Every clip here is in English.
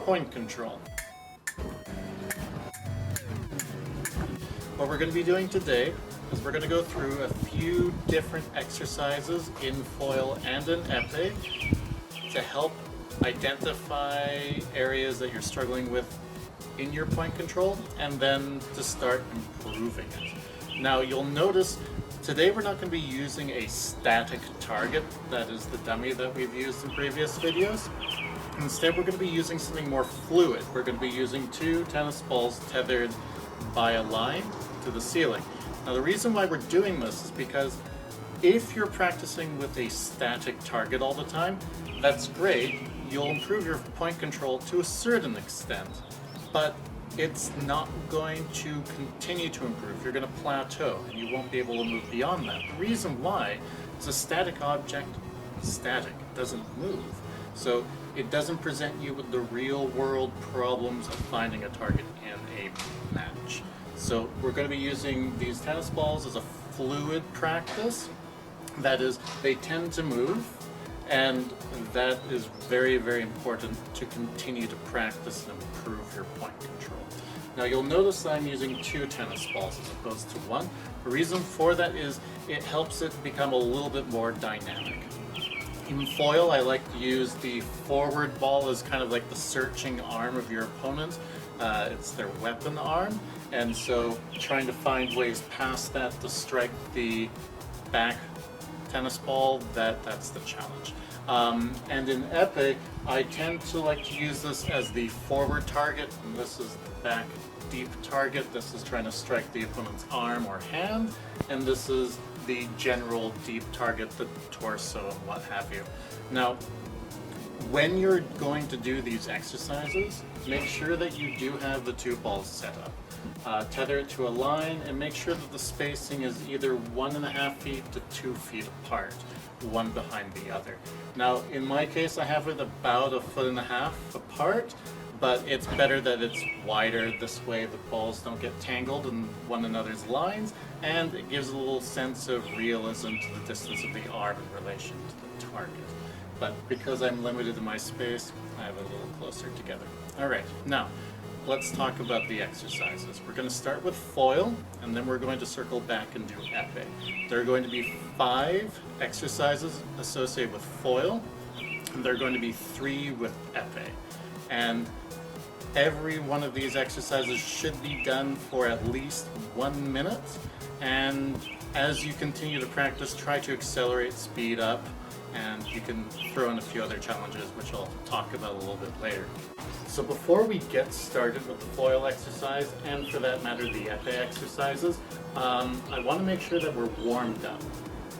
point control. What we're going to be doing today is we're going to go through a few different exercises in foil and in épée to help identify areas that you're struggling with in your point control and then to start improving it. Now you'll notice today we're not going to be using a static target, that is the dummy that we've used in previous videos. Instead we're going to be using something more fluid. We're going to be using 2 tennis balls tethered by a line to the ceiling. Now the reason why we're doing this is because if you're practicing with a static target all the time, that's great, you'll improve your point control to a certain extent, but it's not going to continue to improve. You're going to plateau and you won't be able to move beyond that. The reason why is a static object, static, doesn't move. So it doesn't present you with the real world problems of finding a target in a match. So we're going to be using these tennis balls as a fluid practice. That is, they tend to move, and that is very, very important to continue to practice and improve your point control. Now you'll notice that I'm using 2 tennis balls as opposed to 1. The reason for that is it helps it become a little bit more dynamic. In foil, I like to use the forward ball as kind of like the searching arm of your opponent. It's their weapon arm, and so trying to find ways past that to strike the back tennis ball, that's the challenge. And in épée, I tend to like to use this as the forward target, and this is the back deep target. This is trying to strike the opponent's arm or hand, and this is the general deep target, the torso and what have you. Now, when you're going to do these exercises, make sure that you do have the 2 balls set up. Tether it to a line and make sure that the spacing is either 1.5 feet to 2 feet apart, one behind the other. Now in my case I have it about 1.5 feet apart, but it's better that it's wider. This way the balls don't get tangled in one another's lines, and it gives a little sense of realism to the distance of the arm in relation to the target. But because I'm limited in my space, I have it a little closer together. Alright, now let's talk about the exercises. We're going to start with foil, and then we're going to circle back and do épée. There are going to be 5 exercises associated with foil, and there are going to be 3 with épée. And every one of these exercises should be done for at least 1 minute, and as you continue to practice, try to accelerate, speed up, and you can throw in a few other challenges which I'll talk about a little bit later. So before we get started with the foil exercise, and for that matter the épée exercises, I want to make sure that we're warmed up.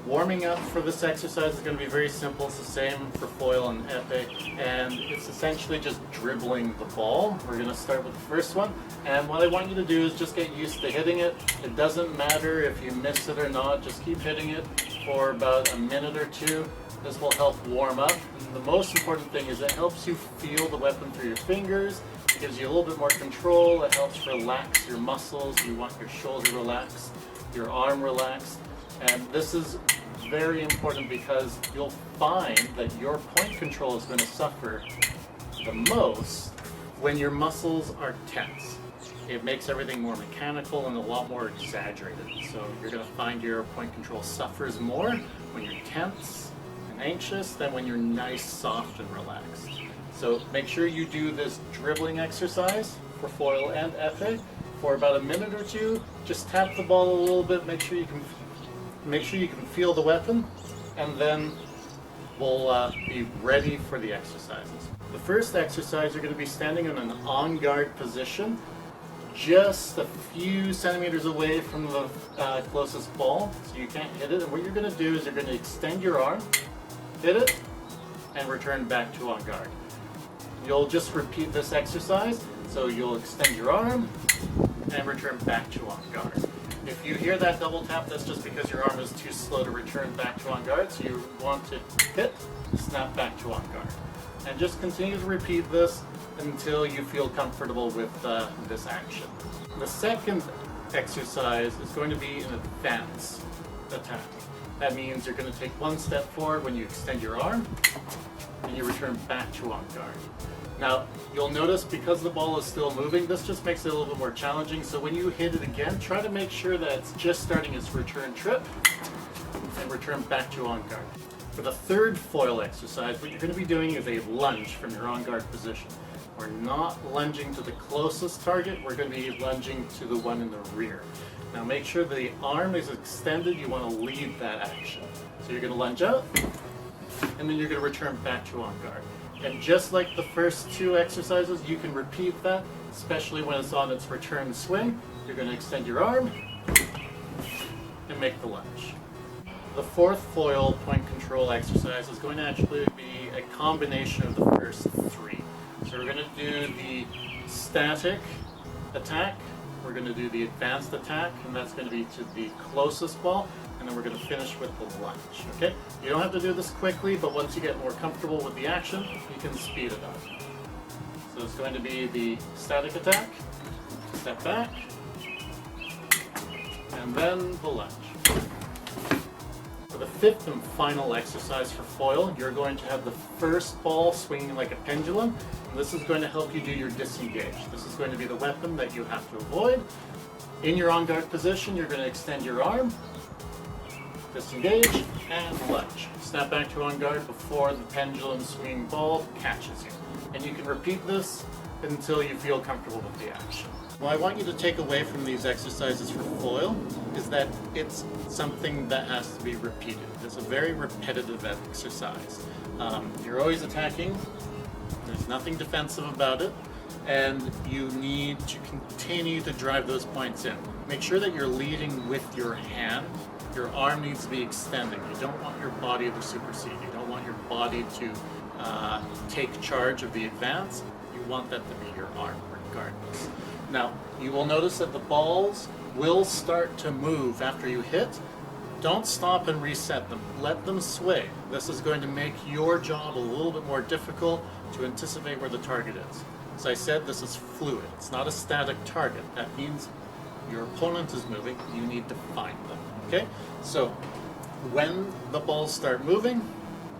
Warming up for this exercise is going to be very simple. It's the same for foil and épée, and it's essentially just dribbling the ball. We're going to start with the first one, and what I want you to do is just get used to hitting it. It doesn't matter if you miss it or not, just keep hitting it for about 1 minute or 2. This will help warm up. And the most important thing is it helps you feel the weapon through your fingers. It gives you a little bit more control. It helps relax your muscles. You want your shoulder relaxed, your arm relaxed. And this is very important because you'll find that your point control is going to suffer the most when your muscles are tense. It makes everything more mechanical and a lot more exaggerated. So you're going to find your point control suffers more when you're tense and anxious than when you're nice, soft, and relaxed. So make sure you do this dribbling exercise for foil and épée for about 1 minute or 2. Just tap the ball a little bit, make sure you can feel the weapon, and then we'll be ready for the exercises. The first exercise, you're going to be standing in an on-guard position, just a few centimeters away from the closest ball, so you can't hit it. And what you're going to do is you're going to extend your arm, hit it, and return back to on guard. You'll just repeat this exercise, so you'll extend your arm and return back to on guard. If you hear that double tap, that's just because your arm is too slow to return back to on guard, so you want to hit, snap back to on guard. And just continue to repeat this until you feel comfortable with this action. The second exercise is going to be an advance attack. That means you're going to take 1 step forward when you extend your arm, and you return back to on guard. Now, you'll notice because the ball is still moving, this just makes it a little bit more challenging. So when you hit it again, try to make sure that it's just starting its return trip and return back to on guard. For the third foil exercise, what you're going to be doing is a lunge from your on guard position. We're not lunging to the closest target, we're going to be lunging to the one in the rear. Now make sure the arm is extended, you want to lead that action. So you're going to lunge out, and then you're going to return back to on guard. And just like the first two exercises, you can repeat that, especially when it's on its return swing. You're going to extend your arm and make the lunge. The fourth foil point control exercise is going to actually be a combination of the first three. So we're going to do the static attack, we're going to do the advanced attack, and that's going to be to the closest ball, and then we're going to finish with the lunge. Okay? You don't have to do this quickly, but once you get more comfortable with the action, you can speed it up. So it's going to be the static attack, step back, and then the lunge. For the fifth and final exercise for foil, you're going to have the first ball swinging like a pendulum, and this is going to help you do your disengage. This is going to be the weapon that you have to avoid. In your on guard position, you're going to extend your arm, disengage, and lunge. Snap back to on guard before the pendulum swinging ball catches you. And you can repeat this until you feel comfortable with the action. What I want you to take away from these exercises for foil is that it's something that has to be repeated. It's a very repetitive exercise. You're always attacking, there's nothing defensive about it, and you need to continue to drive those points in. Make sure that you're leading with your hand. Your arm needs to be extending. You don't want your body to supersede. You don't want your body to take charge of the advance. You want that to be your arm regardless. Now, you will notice that the balls will start to move after you hit. Don't stop and reset them. Let them sway. This is going to make your job a little bit more difficult to anticipate where the target is. As I said, this is fluid. It's not a static target. That means your opponent is moving. You need to find them. Okay? So, when the balls start moving,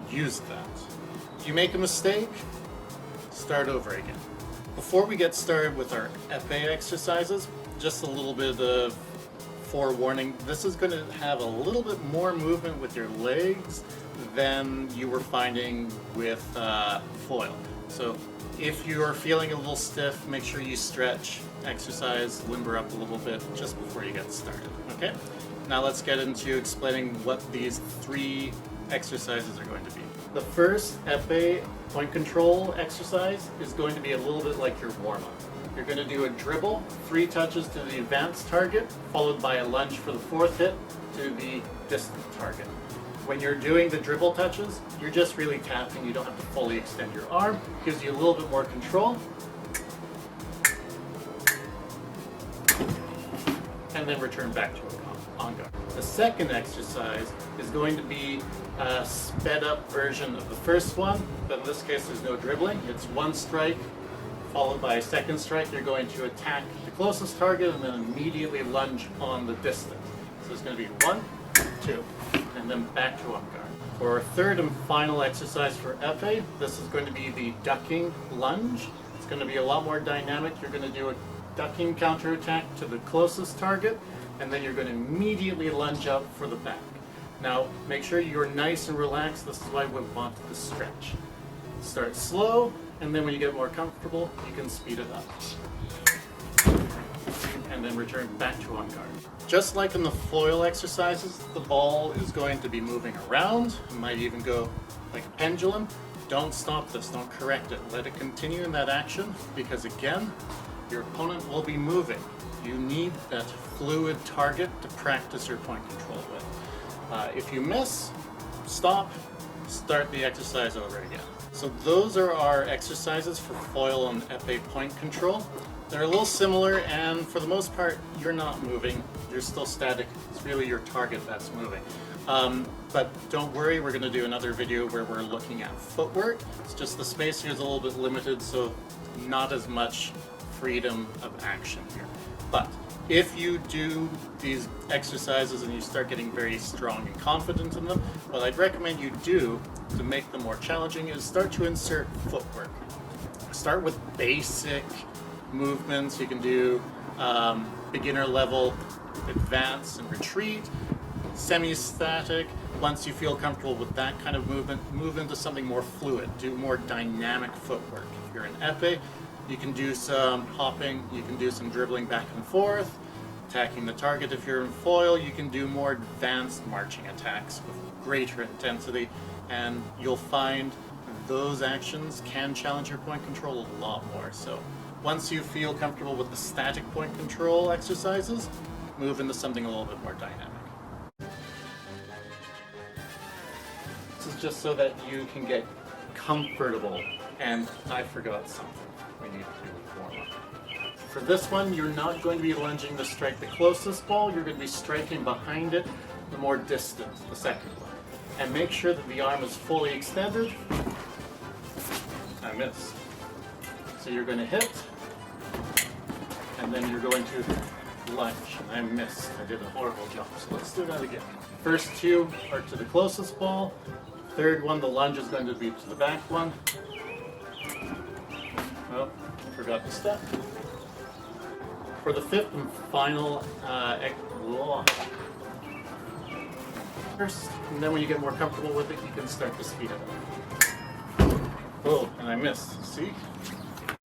use that. If you make a mistake, start over again. Before we get started with our épée exercises, just a little bit of forewarning. This is going to have a little bit more movement with your legs than you were finding with foil. So if you are feeling a little stiff, make sure you stretch, exercise, limber up a little bit just before you get started. Okay? Now let's get into explaining what these three exercises are going to be. The first épée point control exercise is going to be a little bit like your warm-up. You're going to do a dribble, 3 touches to the advanced target, followed by a lunge for the 4th hit to the distant target. When you're doing the dribble touches, you're just really tapping. You don't have to fully extend your arm. It gives you a little bit more control. And then return back to on guard. The second exercise is going to be a sped up version of the first one, but in this case there's no dribbling. It's 1 strike followed by a 2nd strike. You're going to attack the closest target and then immediately lunge on the distant. So it's going to be 1, 2, and then back to on guard. For our third and final exercise for épée, this is going to be the ducking lunge. It's going to be a lot more dynamic. You're going to do a ducking counterattack to the closest target, and then you're going to immediately lunge up for the back. Now, make sure you're nice and relaxed. This is why we want to stretch. Start slow, and then when you get more comfortable, you can speed it up. And then return back to on guard. Just like in the foil exercises, the ball is going to be moving around. It might even go like a pendulum. Don't stop this, don't correct it. Let it continue in that action, because again, your opponent will be moving. You need that fluid target to practice your point control with. If you miss, stop, start the exercise over again. So those are our exercises for foil and épée point control. They're a little similar, and for the most part, you're not moving. You're still static. It's really your target that's moving. But don't worry, we're going to do another video where we're looking at footwork. It's just the space here is a little bit limited, so not as much freedom of action here. But if you do these exercises and you start getting very strong and confident in them, what I'd recommend you do to make them more challenging is start to insert footwork. start with basic movements. You can do beginner level advance and retreat, semi-static. Once you feel comfortable with that kind of movement, move into something more fluid, do more dynamic footwork. If you're in épée, you can do some hopping, you can do some dribbling back and forth, attacking the target. If you're in foil, you can do more advanced marching attacks with greater intensity, and you'll find those actions can challenge your point control a lot more. So once you feel comfortable with the static point control exercises, move into something a little bit more dynamic. This is just so that you can get comfortable. And I forgot something we need to do with warm-up. For this one, you're not going to be lunging to strike the closest ball, you're going to be striking behind it, the more distant, the second one. And make sure that the arm is fully extended. I missed. So you're going to hit, and then you're going to lunge. I missed. I did a horrible job. So let's do that again. First two are to the closest ball. Third one, the lunge is going to be to the back one. Oh, forgot to step. For the fifth and final first, and then when you get more comfortable with it, you can start to speed it up. Oh, and I missed. See?